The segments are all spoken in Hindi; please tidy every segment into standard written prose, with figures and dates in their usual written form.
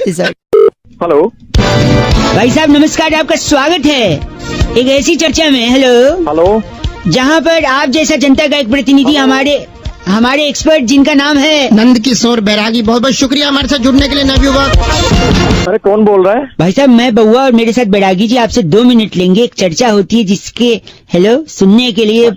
हेलो भाई साहब नमस्कार, आपका स्वागत है एक ऐसी चर्चा में। हेलो, जहाँ पर आप जैसा जनता का एक प्रतिनिधि हमारे एक्सपर्ट जिनका नाम है नंद किशोर बैरागी, बहुत बहुत शुक्रिया हमारे साथ जुड़ने के लिए नवयुवक। अरे कौन बोल रहा है? भाई साहब मैं बउआ और मेरे साथ बैरागी जी आपसे 2 मिनट लेंगे। एक चर्चा होती है जिसके सुनने के लिए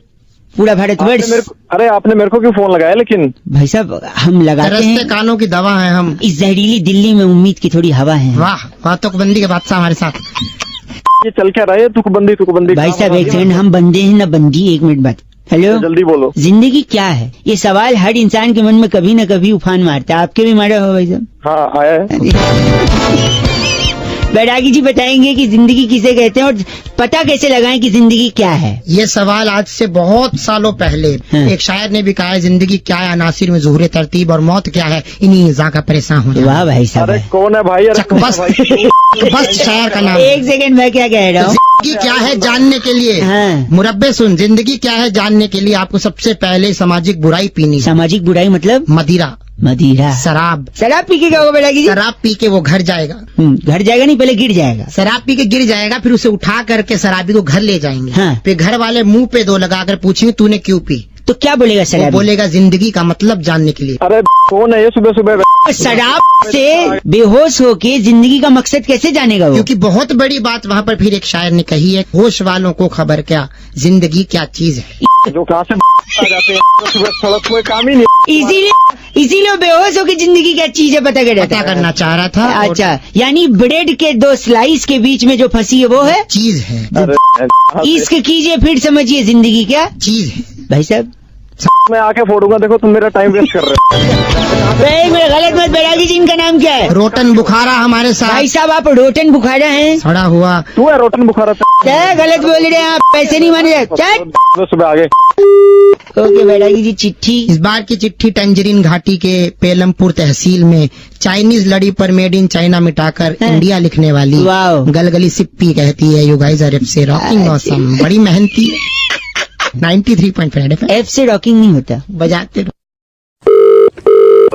पूरा भारतवर्ष। अरे आपने मेरे को क्यों फोन लगाया? लेकिन भाई साहब हम लगाते हैं, कानों की दवा है हम। इस जहरीली दिल्ली में उम्मीद की थोड़ी हवा है। वाह वाह, तुकबंदी के बादशाह हमारे साथ। ये चल क्या रहा है? तुकबंदी भाई साहब एक सेकंड, हम बंदे हैं ना बंदी। 1 मिनट बाद। हेलो, जल्दी बोलो। जिंदगी क्या है? ये सवाल हर इंसान के मन में कभी न कभी उफान मारता है। आपके भी मारा हो भाई साहब? हाँ आया है। बैरागी जी बताएंगे कि जिंदगी किसे कहते हैं और पता कैसे लगाएं कि जिंदगी क्या है। ये सवाल आज से बहुत सालों पहले एक शायर ने भी कहा है, जिंदगी क्या है अनासिर में ज़ुहरे तरतीब, और मौत क्या है इन्हीं इज़ा का परेशान हो जाना। वाह भाई साहब, अरे कौन है भाई? बस शायर का नाम। 1 सेकंड मैं क्या कह रहा हूँ। जिंदगी क्या है जानने के लिए, हाँ। मुरब्बे सुन, जिंदगी क्या है जानने के लिए आपको सबसे पहले सामाजिक बुराई पीनी है। सामाजिक बुराई मतलब? मदिरा। शराब पी के क्या होगा बैरागी जी? शराब पी के वो घर जाएगा। घर जाएगा नहीं, पहले गिर जाएगा। शराब पी के गिर जाएगा, फिर उसे उठा करके शराबी को घर ले जाएंगे। हाँ। फिर घर वाले मुंह पे 2 लगाकर पूछेंगे तूने क्यों पी, तो क्या बोलेगा वो शराबी? बोलेगा जिंदगी का मतलब जानने के लिए। अरे कौन है ये सुबह सुबह? शराब से बेहोश होके जिंदगी का मकसद कैसे जानेगा वो? क्योंकि बहुत बड़ी बात वहाँ पर फिर एक शायर ने कही है, होश वालों को खबर क्या, जिंदगी क्या चीज है। जो कहाँ से आ जाते हैं सुबह, सड़क कोई काम ही नहीं। इसीलिए बेहोश होके जिंदगी क्या चीज है पता करना चाह रहा था। अच्छा, यानी ब्रेड के 2 स्लाइस के बीच में जो फंसी है वो है चीज है। इश्क कीजिए फिर समझिए जिंदगी क्या चीज है। भाई साहब मैं आके फोड़ूंगा, देखो तुम मेरा टाइम वेस्ट कर रहे हो। मेरा गलत मत। बैरागी जी इनका नाम क्या है? रोटन बुखारा हमारे साथ। भाई साहब आप रोटन बुखारा हैं? सड़ा हुआ तू है रोटन बुखारा? क्या गलत बोल रहे हैं आप? पैसे नहीं माने। सुबह आगे। ओके बैरागी जी, चिट्ठी। इस बार की चिट्ठी टंजरीन घाटी के पेलमपुर तहसील में चाइनीज लड़ी पर मेड इन चाइना मिटाकर इंडिया लिखने वाली गलगली सिप्पी कहती है, यू गाइस आर एफ से रॉकिंग ऑसम, बड़ी मेहनती। 93.5 एफ से रॉकिंग नहीं होता, बजाते रहो।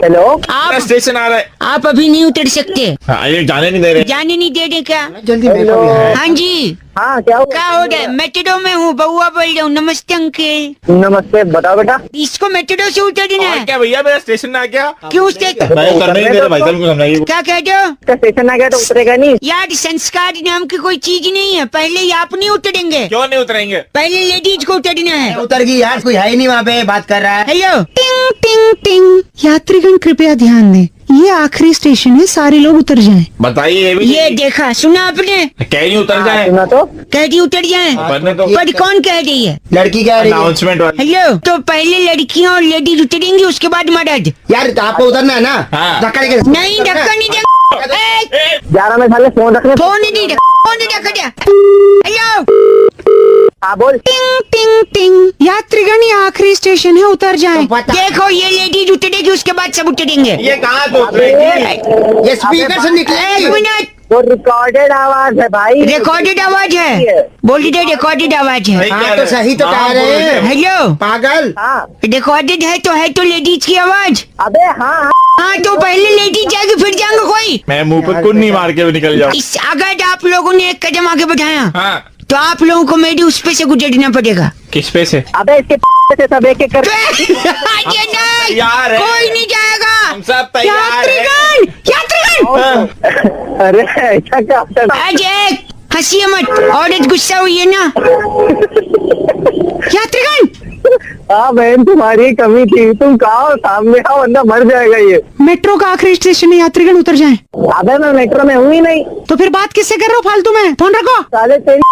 हेलो, आप स्टेशन आ रहा है। आप अभी नहीं उतर सकते। ये जाने नहीं दे रहे। जाने नहीं दे रहे क्या? जल्दी हाँ जी, हाँ क्या हो रहा है? मेट्रो में हूँ, बउआ बोल रहा हूँ। नमस्ते अंकल। नमस्ते, बताओ बेटा। इसको मेट्रो से उतरना है। क्या भैया, मेरा स्टेशन आ गया। क्यों स्टेशन? भाई उतरने नहीं दे रहे, भाई साहब को समझाइए। क्या कह रहे हो? स्टेशन आ गया तो उतरेगा नहीं यार, संस्कार नाम की कोई चीज नहीं है। पहले ही आप नहीं उतरेंगे। क्यों नहीं उतरेंगे? पहले लेडीज को उतरना है। उतर गई यार, कोई है ही नहीं वहाँ पे बात कर रहा है। हेलो, टिंग टिंग टिंग। यात्रीगण कृपया ध्यान दें, ये आखिरी स्टेशन है, सारे लोग उतर जाएं। बताइए ये देखा सुना आपने? कह नहीं उतर जाए। सुना तो कह दी उतर जाए, तो पर कौन कह रही है? लड़की कह रही है। अनाउंसमेंट वाली। हेलो, तो पहले लड़कियां और लेडीज उतरेंगी, उसके बाद मर्द। यार आपको उतरना है ना? हाँ। धक्का देके नहीं, धक्का नहीं दे। 11 में साले फोन रखने। फोन नहीं दे, फोन नहीं दे। हेलो, हाँ बोल। टिंग टिंग टिंग। यात्रीगण ये आखिरी स्टेशन है, उतर जाएं। देखो ये लेडीज उतरेगी, उसके बाद सब उतरेंगे। ये कहाँ से उतरेगी? ये स्पीकर से निकलेगी। 1 मिनट, वो रिकॉर्डेड आवाज है भाई। रिकॉर्डेड आवाज है। बोल दे, रिकॉर्डेड आवाज है। हाँ तो सही तो कह रहे हैं। हेलो, पागल। हाँ रिकॉर्डेड है तो लेडीज की आवाज। अबे हाँ हाँ, तो पहले लेडीज जाएगी फिर जाएंगे कोई। मैं मुंह पे कुन्नी मार के निकल जाऊँ। अगर आप लोगों ने 1 कदम आगे बढ़ाया हाँ, तो आप लोगों को मेरी उस पे से गुजरना पड़ेगा। किस पे से? अबे इसके से सब एक एक कर। ये नहीं, तैयार है। कोई नहीं जाएगा। हम सब तैयार हैं। यात्रीगण। अरे ऐसा क्या होता है? आज एक हंसी मत, औरत गुस्सा हुई है ना। यात्रीगण, हाँ बहन, तुम्हारी कमी थी। तुम कहा सामने आओ, वरना मर जाएगा ये। मेट्रो का आखिरी स्टेशन है, यात्रीगण उतर जाएं। अबे मैं मेट्रो में हूँ ही नहीं। तो फिर बात किससे कर रहे हो फालतू में? फोन रखो। साले तेरी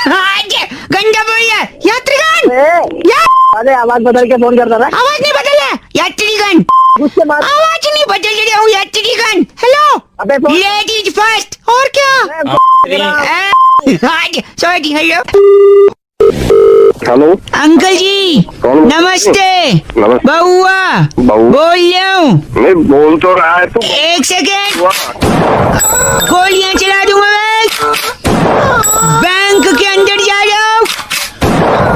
आज गंदा बोल रहा है। यात्रीगण, अरे आवाज बदल के फोन करता था। आवाज नहीं बदल रहा। यात्रीगण, उसके बाद आवाज नहीं बदल रहा हूँ। यात्रीगण, हेलो, अबे फोन लेडीज फर्स्ट। और क्या? सॉरी। हेलो हेलो अंकल जी, कौन? नमस्ते। नमस्ते। बउआ बहू बोल रहा हूँ। मैं बोल तो रहा है तू। 1 सेकेंड, गोलियां चला दूंगा मैं। बैंक के अंदर जा रहा हूँ,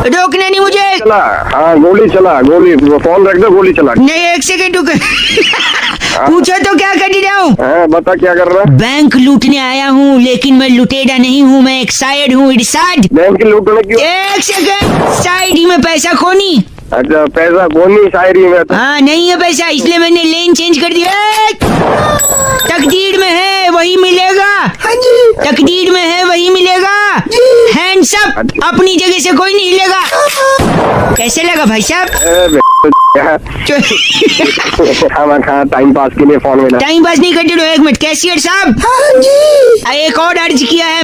रोकना नहीं मुझे। चला, हाँ गोली चला, गोली फोन रख दो, गोली चला। नहीं 1 सेकेंड रुक। पूछो तो क्या कर रहा हूँ? बता क्या कर रहा है? बैंक लूटने आया हूँ, लेकिन मैं लुटेरा नहीं हूँ, मैं एक साइड हूँ। इरशाद, बैंक लूटने क्यों? एक सेकंड, शायरी में पैसा खोनी। अच्छा, पैसा खोनी शायरी में तो। हाँ, नहीं है पैसा, इसलिए मैंने लेन चेंज कर दिया। तकदीर में है वही मिलेगा। हाँ जी। तकदीर में है वही मिलेगा। हैंड्स अप, अपनी जगह से कोई नहीं हिलेगा। कैसे लगा भाई साहब? हाँ, टाइम पास के लिए फोन में टाइम पास नहीं करते रहो। एक मिनट, कैशियर साहब। हाँ जी। एक और अर्ज किया है,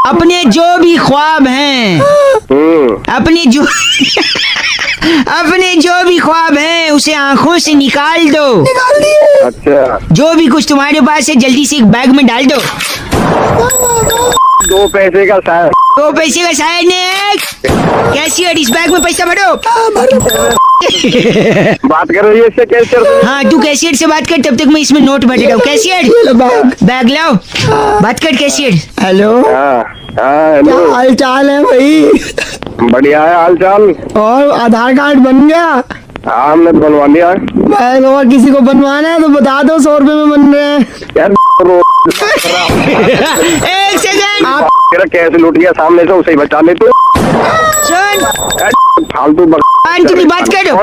अपने जो भी ख्वाब हैं, अपने जो अपने जो भी ख्वाब हैं उसे आंखों से निकाल दो। निकाल दिए। अच्छा, जो भी कुछ तुम्हारे पास है जल्दी से एक बैग में डाल दो। 2 पैसे का शायर। 2 पैसे का शायर ने। कैशियर, इस बैग में पैसा भरो। बात कर रही है इससे कैशियर? हाँ, तू कैशियर से बात कर, तब तक मैं इसमें नोट भर रहा हूँ। कैशियर, बैग लाओ, बात कर कैशियर। हेलो, हाँ, क्या हेलो। हाल चाल है भाई? बढ़िया है हाल चाल। और आधार कार्ड बन गया? हाँ, हमने तो बनवा लिया। मैं और किसी को बनवाना है तो बता दो, 100 रुपए में बन रहे हैं। यार एक सेकंड, आप तेरा कैसे लूट गया सामने से, उसे ही बचा ले तू। सुन, फालतू की बात करो।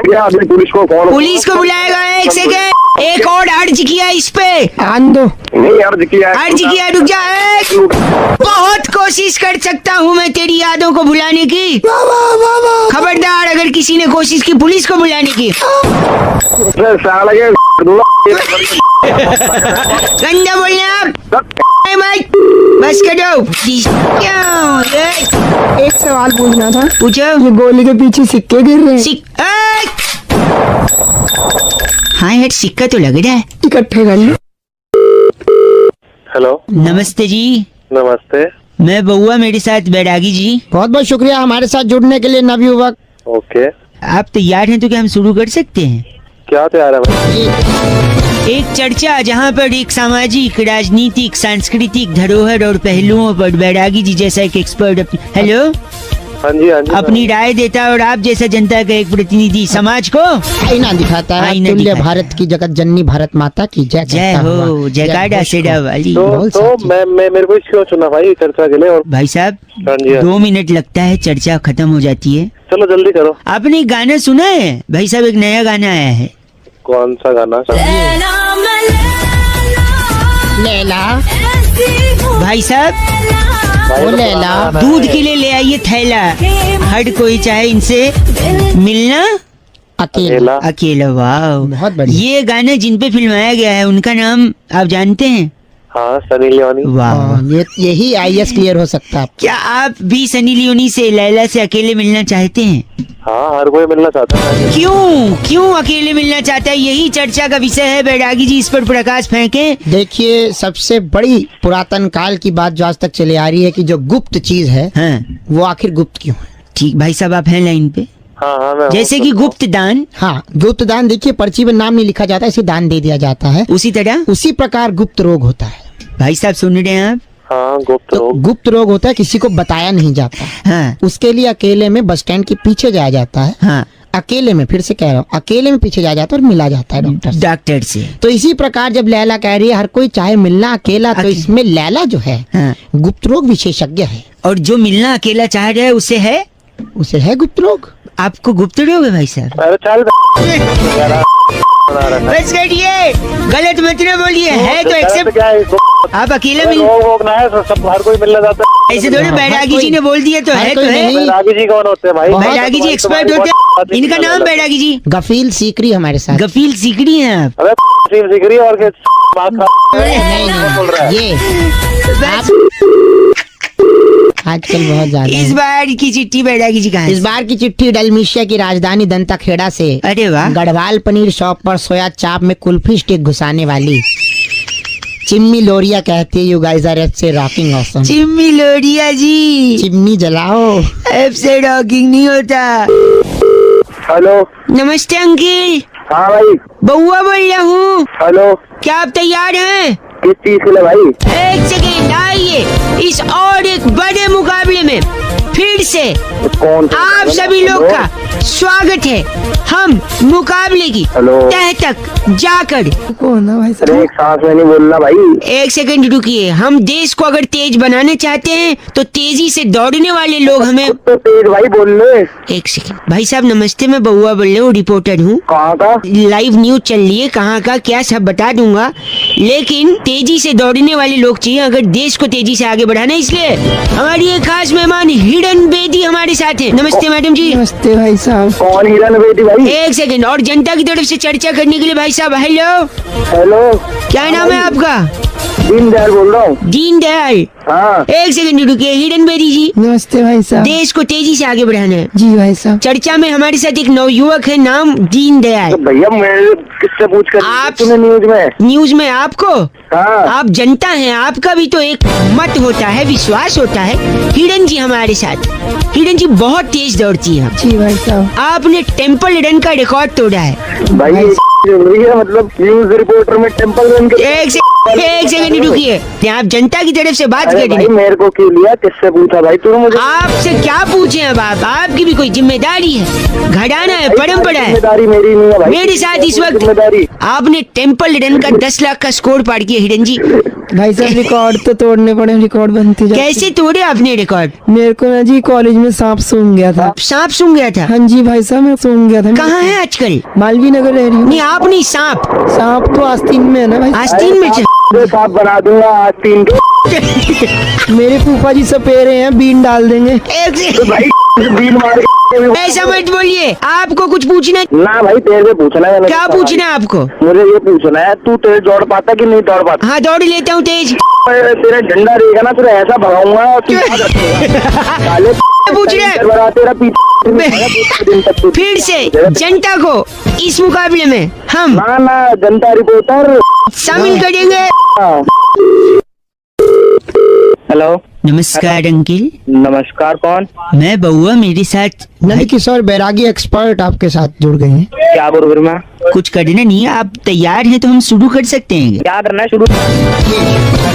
पुलिस को फोन। पुलिस को बुलाएगा। एक सेकंड, एक और अर्ज किया इस पे। आन दो। नहीं अर्ज किया है। अर्ज किया, रुक जा। बहुत कोशिश कर सकता हूँ मैं तेरी यादों को भुलाने की। खबरदार, अगर किसी ने कोशिश की पुलिस को बुलाने की। गंदा बोलना आप। बस करो। एक सवाल पूछना था। पूछो। ये गोली के पीछे सिक्के गिर रहे हैं, हाँ यार, सिक्का तो लग रहा है। इकट्ठे कर लो। हेलो, नमस्ते जी। नमस्ते। मैं बउआ, मेरे साथ बैरागी जी। बहुत बहुत शुक्रिया हमारे साथ जुड़ने के लिए नवयुवक। ओके, आप तैयार हैं तो क्या हम शुरू कर सकते हैं? क्या तैयार है भाई? एक चर्चा जहां पर एक सामाजिक, राजनीतिक, सांस्कृतिक धरोहर और पहलुओं पर बैरागी जी जैसा एक एक्सपर्ट हेलो, हाँ जी, हाँ जी। अपनी राय देता है और आप जैसा जनता का एक प्रतिनिधि समाज को आईना दिखाता है। आईना तुल्य दिखाता भारत की जगत जननी भारत माता की जय जय कहता हो, हुआ। जयकारा घोष सेडा को। वाली। तो मैं मेरे को क्यों चुना भाई चर्चा के लिए? और भाई साहब, हाँ जी, हाँ। 2 मिनट लगता है, चर्चा खत्म हो जाती है। चलो जल्दी करो। आपने एक गाना सुना है भाई साहब? एक नया गाना आया है। कौन सा गाना? लैला, भाई साहब, ओ लैला, दूध के लिए ले आइए थैला, हर कोई चाहे इनसे मिलना अकेला। अकेला। वाह, बहुत बढ़िया। ये गाना जिन पे फिल्माया गया है उनका नाम आप जानते हैं? हाँ, सनी लियोनी। वाह, हाँ, यही IAS क्लियर हो सकता है। क्या आप भी सनी लियोनी से, लैला से अकेले मिलना चाहते हैं? हाँ, हर कोई मिलना चाहता है। क्यों अकेले मिलना चाहता है? यही चर्चा का विषय है। बैरागी जी, इस पर प्रकाश फेंके। देखिए, सबसे बड़ी पुरातन काल की बात जो आज तक चली आ रही है कि जो गुप्त चीज है हाँ, वो आखिर गुप्त क्यों है? ठीक भाई साहब, आप हैं लाइन पे। हाँ, मैं जैसे कि गुप्त दान, हाँ, गुप्त दान। देखिए, पर्ची में नाम नहीं लिखा जाता, इसे दान दे दिया जाता है। उसी तरह उसी प्रकार गुप्त रोग होता है। भाई साहब सुन रहे हैं आप? हाँ, गुप्त तो रोग। गुप्त रोग होता है, किसी को बताया नहीं जाता। हाँ उसके लिए अकेले में बस स्टैंड के पीछे जाया जाता है। हाँ, अकेले में, फिर से कह रहा हूँ, अकेले में पीछे जाया जाता है और मिला जाता है डॉक्टर से। डॉक्टर से। तो इसी प्रकार जब लैला कह रही है हर कोई चाहे मिलना अकेला, तो इसमें लैला जो है हाँ, गुप्त रोग विशेषज्ञ है। और जो मिलना अकेला चाह रहा है उसे है, उसे है गुप्त रोग। आपको गुप्त रोग है भाई साहब? अरे चल बस करिए, गलत मत न बोलिए। है तो एक्सेप्ट। क्या है इसको? आप अकेला मिल, रोग ना है, सब हर कोई मिलना चाहता है। ऐसे थोड़ी। बैरागी जी ने बोल दिया तो है तो है। बैरागी जी कौन होते हैं भाई? बैरागी जी एक्सपर्ट होते हैं। इनका नाम बैरागी जी। गफील सीकरी हमारे साथ। गफील सीकरी हैं आप? अरे सीम सीख रही है और नहीं, ये आजकल बहुत ज्यादा इस है। बार की चिट्ठी बैरागी जी कहाँ है? इस बार की चिट्ठी डलमिशिया की राजधानी दंताखेड़ा से। अरे वाह, गढ़वाल पनीर शॉप पर सोया चाप में कुल्फी स्टिक घुसाने वाली चिम्मी लोरिया कहती है, यू गाइस आर से रॉकिंग ऑसम। चिम्मी लोरिया जी, चिमनी जलाओ। ऐप से रॉकिंग नहीं होता। हेलो। नमस्ते अंकिल, हाँ भाई। बउआ बोल रहा हूँ। हेलो। क्या आप तैयार हैं? किस चीज के लिए भाई? एक सेकेंड, आइए। इस और एक बड़े मुकाबले में फिर से कौन आप सभी लोग का स्वागत है हम मुकाबले की हेलो। तह तक जाकर। कौन है भाई अरे साहब? एक सांस में नहीं बोलना भाई। एक सेकंड रुकिए, हम देश को अगर तेज बनाना चाहते हैं तो तेजी से दौड़ने वाले लोग हमें। तो तेज भाई बोल ले। एक सेकंड भाई साहब, नमस्ते, मैं बउआ बोल रहा हूँ, रिपोर्टर हूँ। कहाँ का? लाइव न्यूज चल रही है, कहाँ का क्या सब बता दूंगा, लेकिन तेजी से दौड़ने वाले लोग चाहिए अगर देश को तेजी से आगे बढ़ाना है। इसलिए हमारी एक खास मेहमान हिरन बेदी हमारे साथ है। नमस्ते मैडम जी। नमस्ते भाई साहब। कौन हिरन बेदी भाई? एक सेकंड, और जनता की तरफ से चर्चा करने के लिए भाई साहब हेलो, हेलो। क्या नाम है आपका? दीनदयाल बोल रहा हूँ। दीनदयाल। हाँ। एक सेकंड रुकिए, हिरन बेदी जी, नमस्ते भाई साहब। देश को तेजी से आगे बढ़ाना है। जी भाई साहब। चर्चा में हमारे साथ एक नवयुवक है, नाम दीनदयाल। तो भैया मैं किससे पूछ कर आप- तुम्हें न्यूज में? न्यूज में आपको, हाँ। आप जनता हैं, आपका भी तो एक मत होता है, विश्वास होता है। हिरन जी हमारे साथ, हिरन जी बहुत तेज दौड़ती है। जी भाई साहब। आपने टेम्पल रन का रिकॉर्ड तोड़ा है। भाई ये जरूरी है, मतलब न्यूज रिपोर्टर में टेम्पल रन के। एक सेकंड रुकिए, आप जनता की तरफ से बात अरे कर भाई रही हैं। मेरे को क्यों लिया? किससे पूछा भाई तूने मुझे? आपसे क्या पूछे अब आप, आपकी भी कोई जिम्मेदारी है, घराना है, परंपरा है। जिम्मेदारी मेरी नहीं है भाई। मेरे साथ इस वक्त जिम्मेदारी। आपने टेम्पल रन का 10 लाख का स्कोर पार किया हिरन जी। भाई साहब रिकॉर्ड तो तोड़ने पड़े, रिकॉर्ड बनते जाते। कैसे तोड़े आपने रिकॉर्ड? मेरे को ना जी कॉलेज में सांप सूंघ गया था। सांप सूंघ गया था? हाँ जी भाई साहब, मैं सूंघ गया था। कहाँ है आजकल? मालवीय नगर रह रही हूँ। नहीं आप नहीं, सांप सांप तो आस्तीन में है ना भाई। आस्तीन में साफ बना दूंगा आस्तीन के। मेरे फूफा जी सपेरे हैं, बीन डाल देंगे। एक से तो भाई बीन मार के ऐसा मत बोलिए, आपको कुछ पूछना है? ना भाई तेरे से पूछना है। क्या पूछना है आपको? मुझे ये पूछना है, तू तेज दौड़ पाता कि नहीं दौड़ पाता? हाँ दौड़ लेता हूँ तेज। तेरा डंडा रहेगा ना, तेरा ऐसा भगाऊंगा तू याद रखेगा। साले पूछ रहे हैं? बड़ा तेरा पीछे फिर से जनता को इस मुकाबले में हम ना ना जनता रिपोर्टर शामिल करेंगे। हेलो। नमस्कार अंकिल। नमस्कार, कौन? मैं बउआ, मेरे साथ नंदकिशोर बैरागी एक्सपर्ट आपके साथ जुड़ गए हैं। क्या बोल फिर मैं? कुछ करना नहीं है, आप तैयार हैं तो हम शुरू कर सकते हैं। क्या करना है शुरू?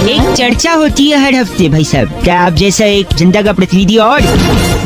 एक चर्चा होती है हर हफ्ते भाई साहब, क्या आप जैसा एक जनता का प्रतिनिधि और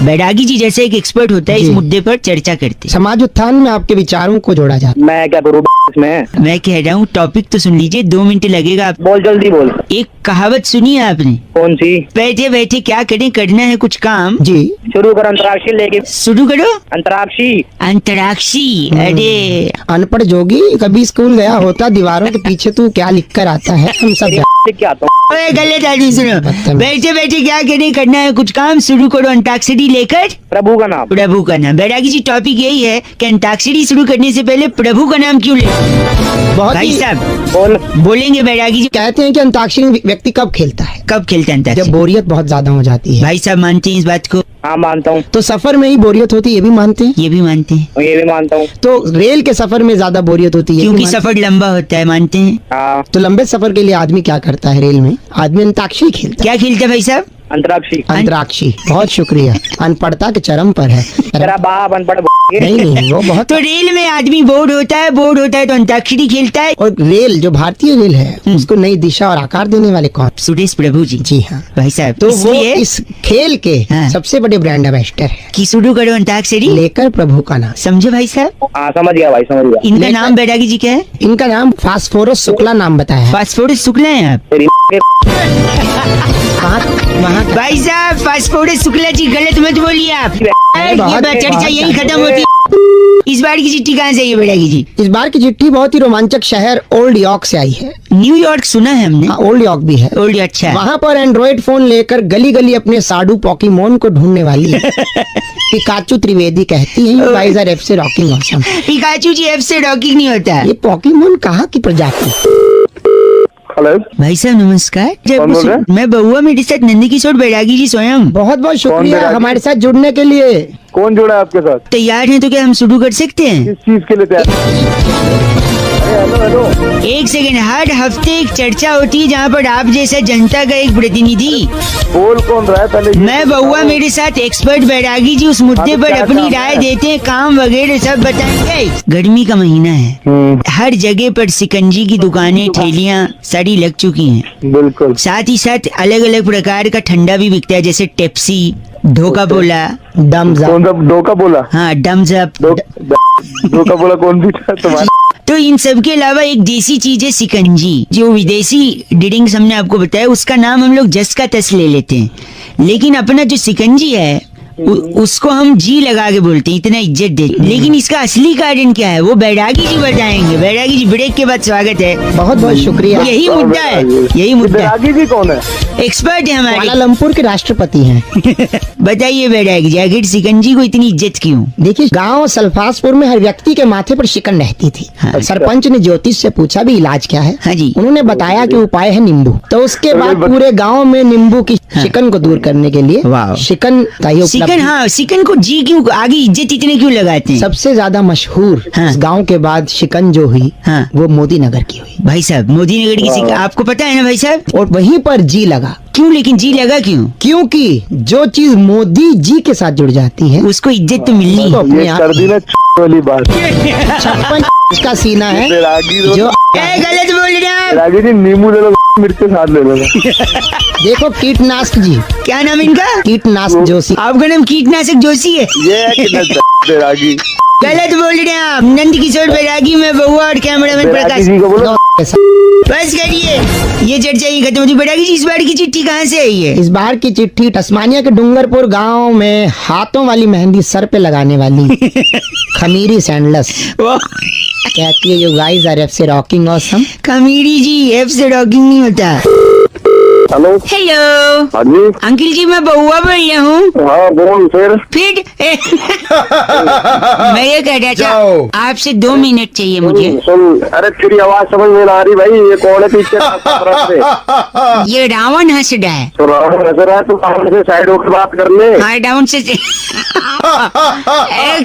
बैरागी जी जैसा एक एक्सपर्ट होता है, इस जी। मुद्दे पर चर्चा करते हैं। समाज उत्थान में आपके विचारों को जोड़ा जाता मैं क्या करूँ इसमें? मैं कह रहा हूँ टॉपिक तो सुन लीजिए, 2 मिनट लगेगा। आप बोल जल्दी बोल। एक कहावत सुनी है आपने, कौन सी? बैठे बैठे क्या करें, करना है कुछ काम। है। जी। शुरू कर अंतराक्षी लेके। शुरू करो। अंतराक्षी। अंतराक्षी, अरे अनपढ़ जोगी कभी स्कूल गया होता, दीवारों के पीछे तू क्या लिख कर आता है, हम सब क्या आता हूँ? ओए गलत आदमी सुनो, बदतमीज। बैठे बैठे क्या करें, करना है कुछ काम, शुरू करो अंताक्षरी लेकर प्रभु का नाम। प्रभु का नाम। बैरागी जी टॉपिक यही है कि अंताक्षरी शुरू करने से पहले प्रभु का नाम क्यों ले? बहुत भाई ही साहब बोल। बोलेंगे बैरागी जी। कहते हैं कि अंताक्षरी व्यक्ति कब खेलता है? कब खेलते हैं जब अंताक्षरी? बोरियत बहुत ज्यादा हो जाती है। भाई साहब मानते हैं इस बात को? हाँ मानता हूँ। तो सफर में ही बोरियत होती है, ये भी मानते हैं। ये भी मानते हैं, ये भी मानता हूँ। तो रेल के सफर में ज्यादा बोरियत होती है, ये भी क्योंकि मानते सफर लंबा होता है, मानते हैं। हाँ। हैं। तो लंबे सफर के लिए आदमी क्या करता है? रेल में आदमी अंताक्षरी खेलता है। क्या खेलते हैं भाई साहब? अंतराक्षी। अंतराक्षी। बहुत शुक्रिया, अनपढ़ता के चरम पर है। तेरा बाप अनपढ़ नहीं नहीं, वो बहुत। तो रेल में आदमी बोर होता है, बोर होता है तो अंताक्षरी खेलता है। और रेल जो भारतीय रेल है उसको नई दिशा और आकार देने वाले कौन? सुरेश प्रभु जी। जी हाँ। भाई साहब तो वो इसलिए इस खेल के हाँ। सबसे बड़े ब्रांड एम्बेसडर है। कि शुरू करो अंताक्षरी, लेकर प्रभु का नाम। समझे भाई साहब? हाँ समझ गया भाई, समझ गया। इनका लेकर- नाम बैरागी जी क्या है? इनका नाम फास्फोरस शुक्ला नाम बताया है। फास्फोरस शुक्ला है आप? तेरी वहाँ का भाई साहब फास्फोरस शुक्ला जी गलत मत बोलिए आप। ये बहुत- चर्चा बहुत यही ज्यादा। खत्म होती है। इस बार की चिट्ठी कहाँ से आई है बैरागी जी? इस बार की चिट्ठी बहुत ही रोमांचक शहर ओल्ड यॉर्क से आई है। न्यूयॉर्क सुना है हमने। हाँ, ओल्ड यॉर्क भी है। ओल्ड अच्छा है। वहाँ पर एंड्रॉइड फोन लेकर गली गली अपने साडू पॉकीमोन को ढूंढने वाली पिकाचू त्रिवेदी कहती है, गाइस आर एफसे rocking awesome. Pikachu ji F से रॉकिंग नहीं होता है। ये पॉकीमोन कहाँ की प्रजाति? हेलो। भाई साहब नमस्कार। कौन बोल रहे हैं? मैं बउआ, मेरे साथ नंदकिशोर बैरागी जी स्वयं। बहुत बहुत शुक्रिया बैरागी? हमारे साथ जुड़ने के लिए। कौन जुड़ा है आपके साथ? तैयार हैं तो क्या हम शुरू कर सकते हैं? किस चीज के लिए तैयार? अरे हेलो। हेलो। एक सेकंड, हर हफ्ते एक चर्चा होती है जहाँ पर आप जैसा जनता का एक प्रतिनिधि, बोल कौन रहा है पहले ये मैं बउआ, मेरे साथ एक्सपर्ट बैरागी जी उस मुद्दे हाँ, तो पर क्या अपनी काम राय है? देते हैं, काम वगैरह सब बताएंगे। गर्मी का महीना है, हर जगह पर सिकंजी की दुकानें, ठेलियाँ सारी लग चुकी हैं। बिल्कुल। साथ ही साथ अलग अलग प्रकार का ठंडा भी बिकता है, जैसे टेप्सी, ढोका बोला, दम्स कौन सा डोका बोला? हाँ डम्स अप। डोका बोला कौन सी था तुम्हारा? तो इन सब के अलावा एक देसी चीज है सिकंजी, जो विदेशी ड्रिंक्स हमने आपको बताया उसका नाम हम लोग जस का तस ले लेते हैं, लेकिन अपना जो सिकंजी है उसको हम जी लगा के बोलते हैं, इतना इज्जत दे। लेकिन इसका असली कारण क्या है वो बैरागी जी बताएंगे। बैरागी जी, ब्रेक के बाद स्वागत है। बहुत बहुत शुक्रिया। यही मुद्दा है, यही मुद्दा है। बैरागी जी कौन है? एक्सपर्ट है हमारे। कुआलालंपुर के राष्ट्रपति हैं। बताइए बैरागी जी, आखिर सिकंजी को इतनी इज्जत क्यों? देखिए, गांव सल्फासपुर में हर व्यक्ति के माथे पर शिकन रहती थी। हाँ। सरपंच ने ज्योतिष से पूछा भी इलाज क्या है। हाँ जी। उन्होंने बताया कि उपाय है नींबू। तो उसके बाद पूरे गांव में नींबू की शिकन को दूर करने के लिए वाह। शिकन का ये सिकन, उपलब्ध। हाँ सिकन को जी क्यों, आगे इज्जत इतने क्यों लगाते हैं? सबसे ज्यादा मशहूर हाँ। इस गांव के बाद शिकन जो हुई हाँ। वो मोदी नगर की हुई, भाई साहब, मोदी नगर की सिकन आपको पता है ना भाई साहब? और वहीं पर जी लगा। क्यों, लेकिन जी लगा क्यों? क्योंकि जो चीज मोदी जी के साथ जुड़ जाती है उसको इज्जत तो मिलनी तो है। अपने ये आप कर दी ना वाली बात। 56 का सीना है बैरागी जो ए, गलत बोल रहे हैं आप। बैरागी जी नींबू ले लो, मिर्च के साथ ले लो। देखो कीटनाशक जी, क्या नाम इनका? कीटनाशक जोशी। आपका नाम कीटनाशक जोशी है? ये है कि बैरागी। गलत बोल रहे हैं आप। नंद किशोर बैरागी में बउआ और कैमरामैन बैरागी प्रकाश। जी को बोलो। बस करिए, ये चर्चा ही खत्म होती। बैरागी जी, इस बार की चिट्ठी कहाँ से आई है? इस बार की चिट्ठी तस्मानिया के डूंगरपुर गांव में हाथों वाली मेहंदी सर पे लगाने वाली खमीरी सैंडलस कहती है, यू गाइस आर एफसी rocking awesome. Khamiri ji, F से रॉकिंग नहीं होता। हेलो। हेलो हाँ जी। अंकिल जी, मैं बउआ बोल रहा हूँ। हाँ बोल फिर। मैं ये कह रहा था, आपसे 2 मिनट चाहिए मुझे। सुन, अरे तेरी आवाज समझ में ना आ रही भाई, ये कौन है पीछे तरफ से? ये रावण हंस रहा है। तो रावण नजर है, तो रावण से साइड होकर बात कर ले। हाँ, डाउन से एक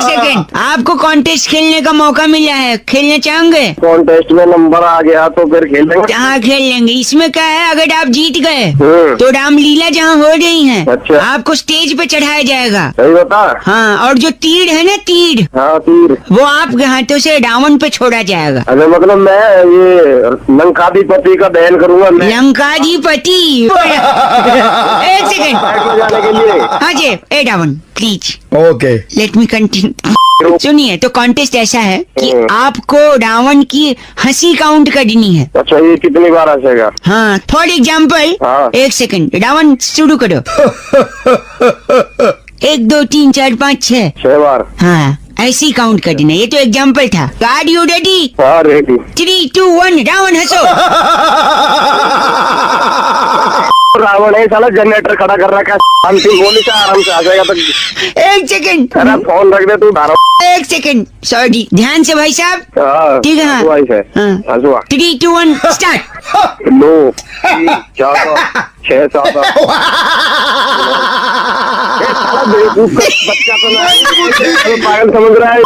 सेकंड, आपको कॉन्टेस्ट खेलने का मौका मिला है, खेलना चाहोगे? कॉन्टेस्ट में नंबर आ गया तो फिर खेलेंगे। हाँ खेल लेंगे। इसमें क्या है, अगर आप जीत गए तो रामलीला जहाँ हो रही है, अच्छा। आपको स्टेज पे चढ़ाया जाएगा। सही बता। हाँ, और जो तीर है ना, तीर, हाँ तीर, वो आपके हाथों से रावण पे छोड़ा जाएगा। अरे मतलब मैं ये लंकाधिपति का दहन करूंगा मैं लंकाधिपति। एक सेकंड। साइड में जाने के लिए। हाँ जी, ए Ravan please okay let me continue. सुनिए, तो कॉन्टेस्ट ऐसा है कि आपको रावण की हंसी काउंट करनी है। अच्छा, ये कितनी बार हंसेगा? हाँ, फॉर एग्जाम्पल, हाँ। एक सेकंड, रावण शुरू करो। 1 2 3 4 5 6। 6 बार। हाँ, ऐसे ही काउंट करना है। ये तो एग्जाम्पल था। Are you ready? हाँ रेडी। 3 2 1 रावण हंसो। रावण है साला, जनरेटर खड़ा कर रखा है, अंतिम गोली से आराम से आ जाएगा। तो एक सेकंड, अरे फोन रख दे तू, धारा। एक सेकंड, सॉरी, ध्यान से भाई साहब। ठीक है, हाँ। हंसुआ ही है। हाँ। हंसुआ। 3 2 1 स्टार्ट। 2 3 4 6 7 साला बेवकूफ का बच्चा तो ना है, पागल समझ रहा है।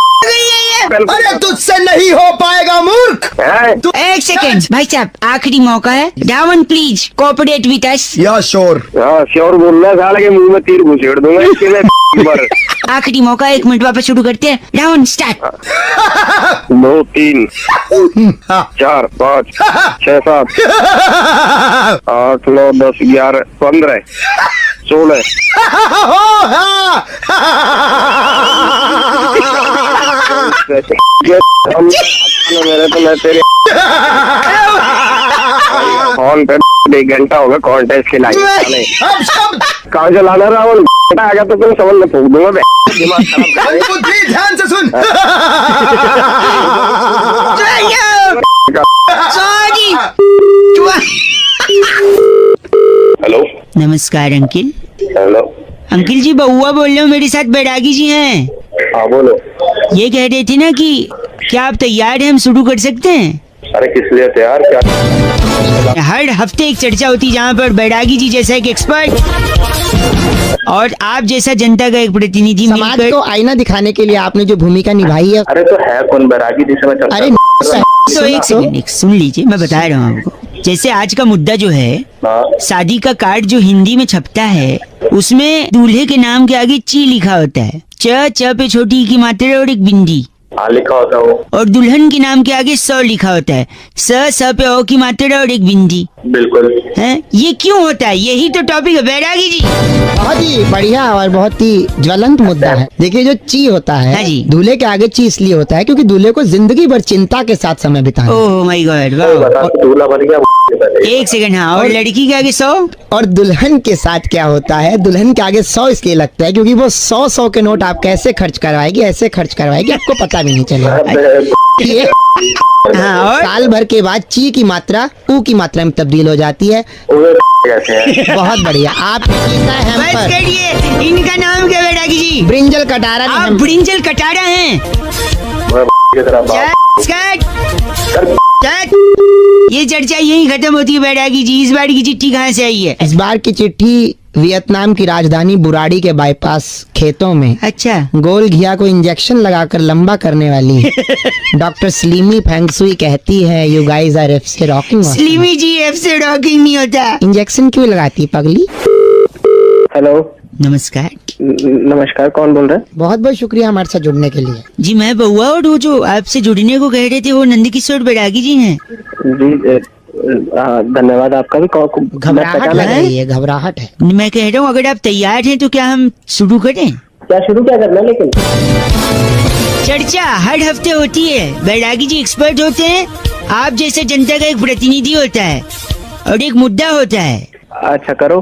अरे तुझसे नहीं हो पाएगा मूर्ख। है? एक सेकंड भाई साहब, आखिरी मौका है। Ravan please cooperate with us. या श्योर। हाँ श्योर बोलना, साले के मुंह में तीर घुसेड़ दूंगा इसके लिए। आखिरी मौका, 1 मिनट वापस शुरू करते हैं। रावण स्टार्ट। 2 3 4 5 6 7 8 9 10 11 15 16 मेरे तो मैं तेरे फोन पे 1 घंटा होगा कॉन्टेस्ट खिलाई। कहाँ से लाना रावण? आ गया तो तुम समझ में फूक दूंगा। दिमाग खराब कर बुद्धि ध्यान से सुन। सॉरी। हेलो। नमस्कार अंकिल। हेलो। अंकिल जी, बउआ बोल रहे हो, मेरे साथ बैरागी जी हैं। हाँ बोलो। ये कह रहे थे ना कि क्या आप तैयार हैं, हम शुरू कर सकते हैं? अरे किस लिए तैयार? क्या हर हफ्ते एक चर्चा होती है जहाँ पर बैरागी जी जैसा एक एक्सपर्ट और आप जैसा जनता का एक प्रतिनिधि समाज मिलकर। को आईना दिखाने के लिए आपने जो भूमिका निभाई है। अरे तो है कौन बैरागी जिसे मैं चर्चा अरे तो एक सेकंड सुन लीजिए, मैं बता रहा हूँ आपको। जैसे आज का मुद्दा जो है, शादी का कार्ड जो हिंदी में छपता है, उसमें दूल्हे के नाम के आगे ची लिखा होता है, च पे छोटी की मात्रा और एक बिंदी। हाँ लिखा होता है वो। और दुल्हन के नाम के आगे स लिखा होता है, स पे ओ की मात्रा और एक बिंदी। बिल्कुल। है ये क्यों होता है? यही तो टॉपिक है बैरागी जी। बहुत ही बढ़िया और बहुत ही ज्वलंत मुद्दा है। देखिए जो ची होता हाँ है, जी। दूल्हे के आगे ची इसलिए होता है क्योंकि दूल्हे को जिंदगी भर चिंता के साथ समय बिताना है। ओह माय गॉड, वाह। बता दूल्हा बन गया एक सेकंड, हाँ। और लड़की के आगे 100? और दुल्हन के साथ क्या होता है, दुल्हन के आगे 100 इसलिए लगता है क्योंकि वो 100 के नोट आप कैसे खर्च करवाएगी, ऐसे खर्च करवाएगी आपको पता भी नहीं चलेगा। ये हाँ, और साल भर के बाद ची की मात्रा ऊ की मात्रा में तब्दील हो जाती है। कैसे है? बहुत बढ़िया। आप बस करिए, इनका नाम क्या बैरागी जी? ब्रिंजल कटारा आप ब्रिंजल कटारा हैं? ये चर्चा यही खत्म होती है बैरागी जी। इस बार की चिट्ठी कहाँ से आई है? इस बार की चिट्ठी वियतनाम की राजधानी बुराड़ी के बाईपास खेतों में अच्छा, गोल घिया को इंजेक्शन लगाकर लंबा करने वाली डॉक्टर स्लीमी फेंगसुई कहती है, यू गाइस आर एफ से रॉकिंग। स्लीमी जी एफ से रॉकिंग नहीं होता। इंजेक्शन क्यों लगाती पगली? हेलो, नमस्कार नमस्कार, कौन बोल रहे हैं? बहुत बहुत शुक्रिया हमारे साथ जुड़ने के लिए। जी, मैं बउआ, और वो जो आपसे जुड़ने को कह रहे थे वो नंदकिशोर बैरागी जी हैं। जी धन्यवाद आपका भी। घबराहट लग रही है, घबराहट है। मैं कह रहा हूँ अगर आप तैयार हैं तो क्या हम शुरू करें? क्या शुरू क्या करना है? लेकिन चर्चा हर हफ्ते होती है। बैरागी जी एक्सपर्ट होते हैं, आप जैसे जनता का एक प्रतिनिधि होता है और एक मुद्दा होता है। अच्छा करो।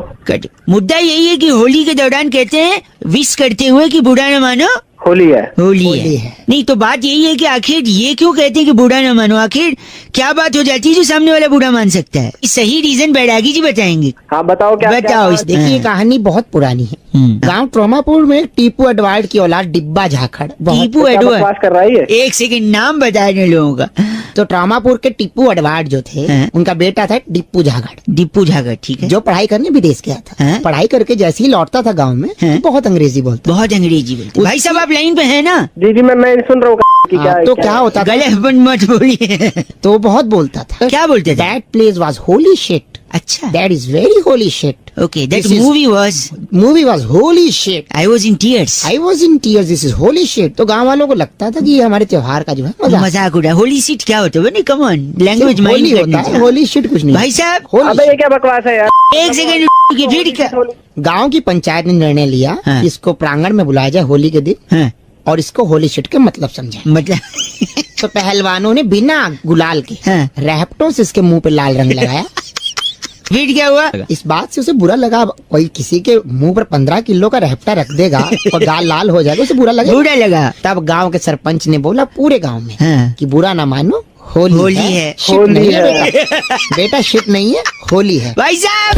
मुद्दा यही है कि होली के दौरान कहते हैं विश करते हुए कि बुरा न मानो होली है। होली होली है। है। नहीं तो बात यही है कि आखिर ये क्यों कहते हैं कि बुरा न मानो? आखिर क्या बात हो जाती है जो सामने वाला बुरा मान सकता है? सही रीजन बैरागी जी बताएंगे। हाँ बताओ क्या? बताओ इस देखिए ये कहानी बहुत पुरानी है। गांव ट्रोमापुर में टीपू एडवर्ड की औलाद डिब्बा झाखड़ टीपू क्या एडवर्ड। बकवास कर रहा है ये? एक सेकंड, नाम बताए इन लोगों का। तो ट्रोमापुर के टीपू एडवर्ड जो थे, हाँ। उनका बेटा था डिप्पू झाखड़, डिप्पू झागर, ठीक है। जो पढ़ाई करने विदेश गया था। हाँ। पढ़ाई करके जैसे ही लौटता था गांव में, हाँ। बहुत अंग्रेजी बोलता। बहुत अंग्रेजी बोलते। भाई साहब आप लाइन पे है ना? जी मैं सुन रहा हूँ कि क्या है, तो क्या क्या है? होता था, गले बंद मत बोलिए। तो वो बहुत बोलता था। क्या बोलते थे? That place was holy shit, अच्छा, that is very holy shit, okay, that This is- movie was, movie was holy shit, I was in tears. I was in tears, this is holy shit. तो गांव वालों को लगता था कि ये हमारे त्योहार का जो है मजाक मजाक उड़ा। होली सीट क्या होता है? Come on, language Holi mind होता है, होली शिट कुछ नहीं। भाई साहब होली अबे ये क्या बकवास है यार? एक सेकंड, फिर क्या? गांव की पंचायत ने निर्णय लिया हाँ। कि इसको प्रांगण में बुलाया जाए होली के दिन हाँ, और इसको होली शिट के मतलब समझाए। मतलब तो पहलवानों ने बिना गुलाल के हाँ। रैप्टों से इसके मुंह पे लाल रंग लगाया। फिर क्या हुआ? इस बात से उसे बुरा लगा। कोई किसी के मुंह पर 15 किलो का रैप्टा रख देगा और गाल लाल हो जाएगा, उसे बुरा लगेगा। बुरा लगा। तब गांव के सरपंच ने बोला पूरे गांव में हाँ। कि बुरा ना मानो, होली होली है, है। शिट होली नहीं है है। बेटा। बेटा शिट नहीं है, होली है। भाई साहब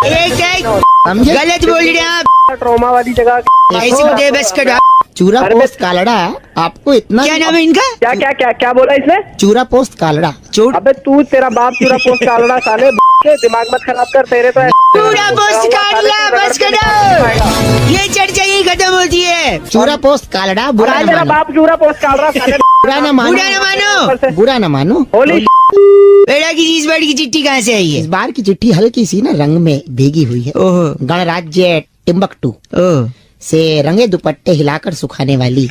एक समझे? गलत बोल रहे हैं आप। ट्रॉमा वाली जगह ऐसे बताइए बस करो। चूरा अरे पोस्ट कालड़ा आपको इतना क्या नाम है इनका? क्या क्या क्या क्या बोला इसने? चूरा पोस्ट कालड़ा। चोट अबे तू तेरा बाप चूरा पोस्ट डालना साले के दिमाग मत खराब कर। तेरे तो पूरा पोस्ट काट ला, बस करो। ये चर्चा यही खत्म होती है। चूरा पोस्ट कालड़ा, बुरा न तेरा मानो, बाप चूरा पोस्ट डाल रहा साले। बुरा न मानो, बुरा न मानो। बुरा न मानो। होली बेटा की इस बार की चिट्ठी कहाँ से आई इस है? बार की चिट्ठी हल्की सी ना रंग में भीगी हुई है। ओहो, गणराज्य टिम्बकटू ओह, से रंगे दुपट्टे हिलाकर सुखाने वाली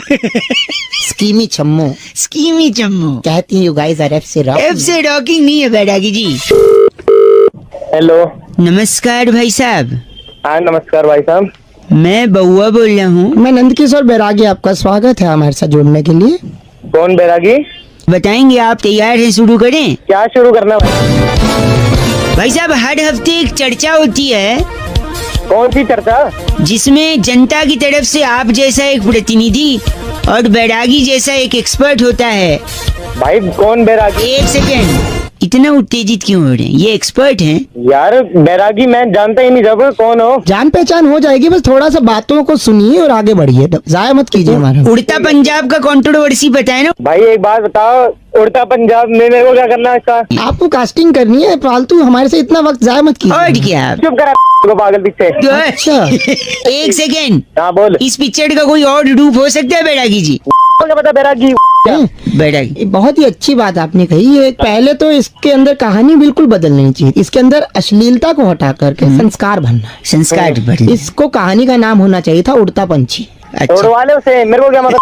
स्कीमी छम्मो स्कीमी चम्मू। कहती है, यू गाइस आर एफ से रॉक। एफ से रॉकिंग नहीं है बैरागी जी। हेलो। नमस्कार भाई साहब, हाँ नमस्कार भाई साहब। मैं बउआ बोल रहा हूँ। मैं नंदकिशोर बैरागी, आपका स्वागत है हमारे साथ जुड़ने के लिए। कौन बैरागी? बताएंगे आप तैयार हैं? शुरू करें? क्या शुरू करना भाई? भाई साहब हर हफ्ते एक चर्चा होती है कौन सी चर्चा? जिसमें जनता की तरफ से आप जैसा एक प्रतिनिधि और बैरागी जैसा एक एक्सपर्ट होता है। भाई कौन बैरागी? एक सेकेंड, इतना उत्तेजित क्यों हो रहे हैं? ये एक्सपर्ट हैं। यार बैरागी मैं जानता ही नहीं जब कौन हो। जान पहचान हो जाएगी, बस थोड़ा सा बातों को सुनिए और आगे बढ़िए, जाया मत कीजिए हमारा। उड़ता पंजाब का कंट्रोवर्सी पता है ना? भाई एक बात बताओ, उड़ता पंजाब में मेरे को क्या करना है इसका? आपको कास्टिंग करनी है, फालतू हमारे से इतना वक्त जाया मत और कीजिए। क्या? चुप करा को पागल पीछे। अच्छा। एक सेकेंड, हाँ बोल। इस पिक्चर का कोई और रूप हो सकता है बैरागी जी? क्या पता बैरागी बैरागी ये बहुत ही अच्छी बात आपने कही। ये पहले तो इसके अंदर कहानी बिल्कुल बदलनी चाहिए। इसके अंदर अश्लीलता को हटा करके संस्कार भरना है। संस्कार बढ़ इसको कहानी का नाम होना चाहिए था उड़ता पंछी। अच्छा उड़वा ले उसे, मेरे को क्या मतलब।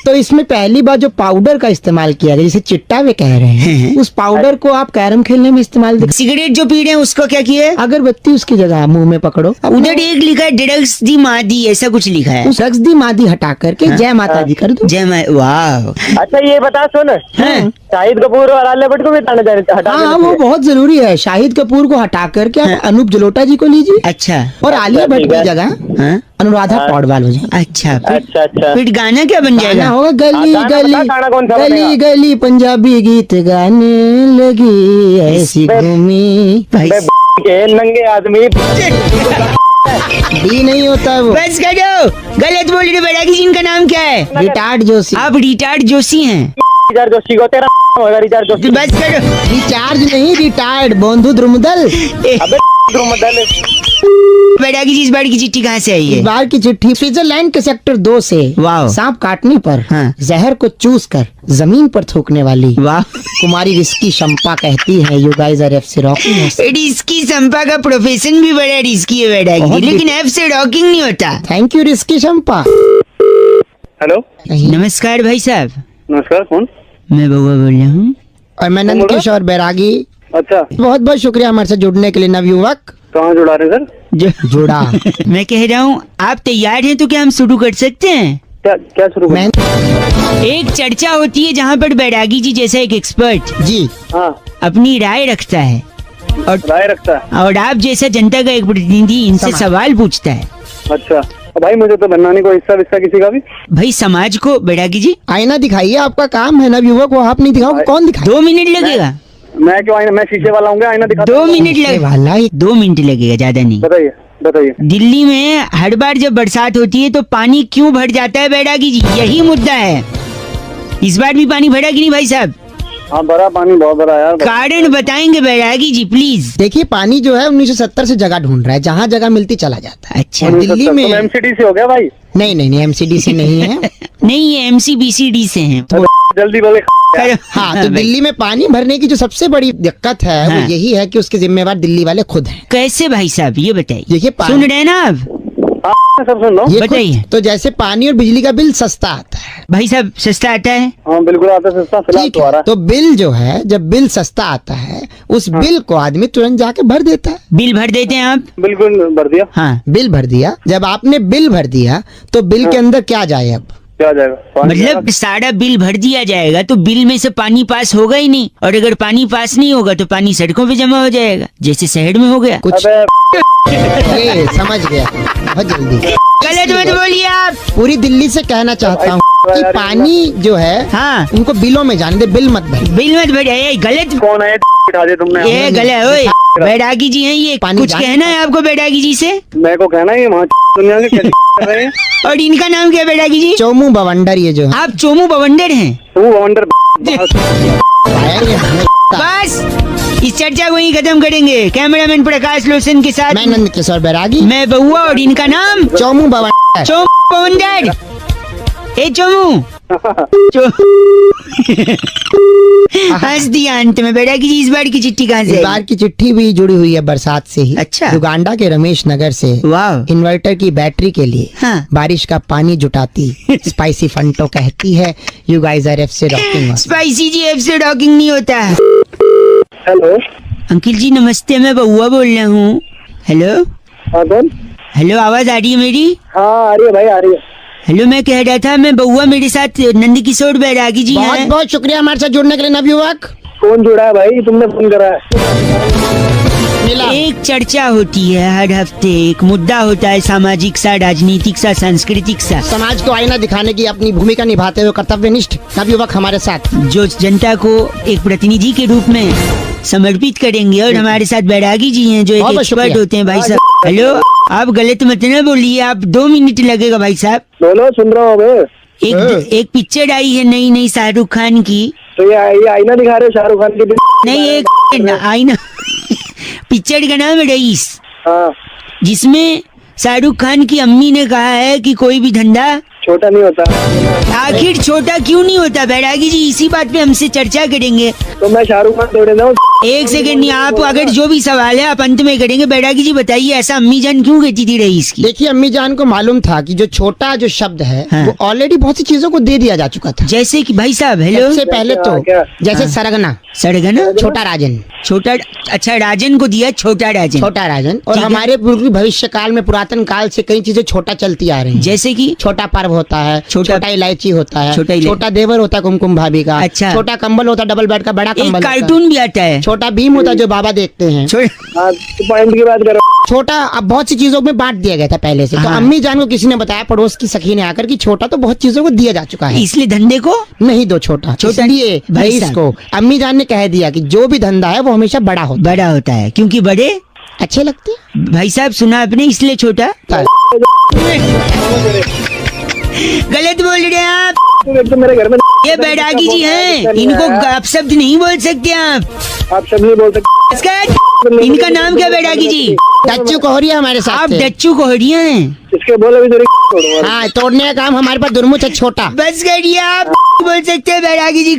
तो इसमें पहली बार जो पाउडर का इस्तेमाल किया गया, जिसे चिट्टा वे कह रहे हैं, उस पाउडर को आप कैरम खेलने में इस्तेमाल देख। सिगरेट जो पी रहे हैं उसको क्या किया है? अगरबत्ती उसकी जगह मुंह में पकड़ो। उधर एक लिखा है ड्रग्स दी मादी, ऐसा कुछ लिखा है। उस रक्स दी मादी हटा करके जय माता दी कर दो। जय माँ, वाह। अच्छा ये बता सुन, शाहिद कपूर और आलिया भट्ट को भी हटा हाँ वो बहुत जरूरी है। शाहिद कपूर को हटा करके आप अनूप जलोटा जी को लीजिए अच्छा, और आलिया भट्ट की जगह हाँ? अनुराधा पौडवाल हो जाए। अच्छा फिर अच्छा फिर गाना क्या बन गाना जाएगा? होगा गली गाना गली बता, गाना कौन सा गली बनेगा? गली पंजाबी गीत गाने लगी ऐसी घूमी। भाई के नंगे आदमी भी नहीं होता है वो। बस करो, गलत बोल रहे। बैरागी जी इनका नाम क्या है? रिटार्ड जोशी। आप रिटार्ड जोशी हैं। रिचार्ज जोशी को तेरा होगा रिचार्ज जोशी। बस करो। रिचार्ज नहीं रिटायर्ड बोंधु द्रुमदल। अबे द्रुमदल। बैरागी जी इस बार की चिट्ठी कहाँ से आई इस है? बार की चिट्ठी स्विट्जरलैंड के सेक्टर 2 से। वाह। सांप काटने पर हाँ। जहर को चूस कर जमीन पर थूकने वाली वाह। कुमारी रिस्की शंपा कहती है, यू गाइस आर एफ से रॉकिंग। रिस्की संपा का प्रोफेशन भी बड़ा रिस्की है बैरागी बहुत जी, लेकिन ऐप से रॉकिंग नहीं होता। Thank you risky Shampa. Hello नमस्कार भाई साहब, नमस्कार, कौन? मैं बउआ बोल रहा हूँ। और मैं नंद किशोर बैरागी। अच्छा, बहुत बहुत शुक्रिया हमारे साथ जुड़ने के लिए नवयुवक। कहाँ जुड़ा रहे सर? जुड़ा मैं कह रहा हूँ आप तैयार हैं तो क्या हम शुरू कर सकते हैं? क्या क्या शुरू मैं एक चर्चा होती है जहाँ पर बैरागी जी जैसा एक एक्सपर्ट जी हाँ, अपनी राय रखता है राय रखता है। और आप जैसा जनता का एक प्रतिनिधि इनसे सवाल पूछता है। अच्छा भाई, मुझे तो बनना नहीं कोई हिस्सा विस्सा किसी का भी। भाई समाज को बैरागी जी आईना दिखाइए, आपका काम है नवयुवक। वो आप नहीं दिखाओ, कौन दिखाए? 2 मिनट लगेगा। मैं क्यों आईना, मैं शीशे वाला हूँ, आईना दिखा। 2 मिनट ये लगेगा। वाला ही 2 मिनट लगेगा, ज्यादा नहीं। बताइए बताइए। दिल्ली में हर बार जब बरसात होती है तो पानी क्यों भर जाता है बैरागी जी, यही मुद्दा है। इस बार भी पानी भरा कि नहीं भाई साहब? हाँ भरा, पानी बहुत भरा यार। कारण बताएंगे बैरागी जी प्लीज। देखिए, पानी जो है 1970 से जगह ढूंढ रहा है, जहाँ जगह मिलती चला जाता है। अच्छा, दिल्ली में एमसीडी से हो गया भाई। नहीं नहीं नहीं, एमसीडी से नहीं है। नहीं ये MCBCD से हैं। जल्दी बोले। हाँ, तो दिल्ली में पानी भरने की जो सबसे बड़ी दिक्कत है हाँ। वो यही है कि उसके जिम्मेवार दिल्ली वाले खुद हैं। कैसे भाई साहब ये बताइए? देखिए, सुन रहे हैं ना आप? हाँ, सब सुन लो। ये बताइए। तो जैसे पानी और बिजली का बिल सस्ता आता है, भाई साहब सस्ता आता है? हाँ बिल्कुल आता है सस्ता, फिलहाल ठीक तो आ रहा है। तो बिल जो है, जब बिल सस्ता आता है उस बिल को आदमी तुरंत जाके भर देता है। बिल भर देते हैं आप? है। बिल्कुल भर दिया। हाँ, बिल भर दिया। जब आपने बिल भर दिया तो बिल के अंदर क्या जाए? अब क्या जाएगा? पानी मतलब सारा बिल भर दिया जाएगा तो बिल में से पानी पास होगा ही नहीं, और अगर पानी पास नहीं होगा तो पानी सड़कों पे जमा हो जाएगा, जैसे शहर में हो गया। कुछ अबे ये समझ गया बहुत जल्दी। गलत मत बोलिए आप। पूरी दिल्ली से कहना चाहता हूँ कि पानी जो है हाँ, उनको बिलों में जाने दे, बिल मत भर। बिल मत भर। ये गलत, कौन है? बिठा दिया तुमने। ये गलत। ओए बैरागी जी हैं ये, पानी कुछ जाने- कहना है आपको बैरागी जी से? मेरे को कहना है वहाँ दुनिया के क्या कर रहे हैं। और इनका नाम क्या है बैरागी जी? चोमू बवंडर ये जो है। आप चोमू बवंडर हैं। तू वंडर। बस इस चर्चा को ही खत्म करेंगे। कैमरामैन प्रकाश लोचन के साथ मैं नंद किशोर बैरागी, मैं बउआ, और इनका नाम चोमू बवंडर। चोमू बवंडर। ए चोमू हंस दिया अंत में। बैरागी जी इस बार की चिट्ठी कहाँ इस से बार आई? की चिट्ठी भी जुड़ी हुई है बरसात से ही। अच्छा। युगांडा के रमेश नगर से वाह। इन्वर्टर की बैटरी के लिए हाँ। बारिश का पानी जुटाती स्पाइसी फंटो कहती है, यू गाइस आर एफ से रॉकिंग। स्पाइसी जी एफ से डॉकिंग नहीं होता। हेलो अंकिल जी नमस्ते, मैं बउआ बोल रहा हूँ। हेलो हाँ कौन? हेलो, आवाज आ रही है मेरी? हाँ आ रही है भाई, आ रही है। हेलो, मैं कह रहा था मैं बउआ, मेरे साथ नंद किशोर बैरागी जी बहुत हैं। बहुत शुक्रिया हमारे साथ जुड़ने के लिए नवयुवक। कौन जुड़ा है भाई? तुमने फोन करा है। मिला। एक चर्चा होती है हर हफ्ते, एक मुद्दा होता है, सामाजिक सा, राजनीतिक सा, सांस्कृतिक सा, समाज को आईना दिखाने की अपनी भूमिका निभाते हुए कर्तव्यनिष्ठ नवयुवक हमारे साथ। जो जनता को एक प्रतिनिधि के रूप में समर्पित करेंगे। और हमारे साथ बैरागी जी हैं जो एक बहुत एक्सपर्ट शुक्रिया। होते हैं भाई साहब। हेलो, आप गलत मत न बोलिए, आप 2 मिनट लगेगा भाई साहब। बोलो, सुन रहा हूँ मैं। एक पिक्चर आई है नई नई शाहरुख खान की। तो ये आईना दिखा रहे हो शाहरुख खान की? नहीं, एक आईना पिक्चर का नाम है रईस, हाँ जिसमें शाहरुख खान की अम्मी ने कहा है कि कोई भी धंधा छोटा नहीं होता। आखिर छोटा क्यों नहीं होता बैरागी जी, इसी बात पे हमसे चर्चा करेंगे। तो मैं शाहरुख खान थोड़े ना हूँ। एक सेकंड नहीं, आप अगर जो भी सवाल है आप अंत में करेंगे। बैरागी जी बताइए, ऐसा अम्मी जान क्यों कहती थी रईस की? देखिए अम्मी जान को मालूम था कि जो छोटा जो शब्द है हाँ। वो ऑलरेडी बहुत सी चीजों को दे दिया जा चुका था। जैसे कि भाई साहब हेलो, सबसे पहले तो क्या? जैसे सरगना, सड़गना, छोटा राजन, छोटा, अच्छा राजन को दिया छोटा राजन। छोटा राजन। और ठीक है। हमारे पूर्व भविष्य काल में पुरातन काल से कई चीजें छोटा चलती आ रही हैं। जैसे कि छोटा पर्व होता है, छोटा इलायची होता है, छोटा छोटा देवर होता है कुमकुम भाभी का, अच्छा। छोटा कंबल होता है डबल बेड का, बड़ा एक कंबल होता है। कार्टून भी आता है छोटा भीम होता है जो बाबा देखते हैं। हाँ, तो पॉइंट की बात करो। छोटा अब बहुत सी चीजों में बांट दिया गया था पहले से। तो हाँ। अम्मी जान को किसी ने बताया, पड़ोस की सखी ने आकर, कि छोटा तो बहुत चीजों को दिया जा चुका है, इसलिए धंधे को नहीं दो छोटा। छोटा इसलिए भाई रईस साहब। को अम्मी जान ने कह दिया कि जो भी धंधा है वो हमेशा बड़ा होता बड़ा होता है, क्योंकि बड़े है। अच्छे लगते हैं। भाई साहब सुना आपने, इसलिए छोटा। गलत बोल रहे हैं आप। एक तो मेरे घर में ये बैरागी जी हैं, इनको आप शब्द नहीं बोल सकते आप सब नहीं बोल सकते। इसका इनका नाम क्या बैरागी जी? डच्चू कोहरिया हमारे साथ आप थे। डच्चू कोहड़िया हैं। इसके बोले भी थोड़ी तोड़ूंगा। हाँ, तोड़ने का काम हमारे पास दुर्मुछ है छोटा। बस करिए, आप बोल सकते हैं बैरागी जी।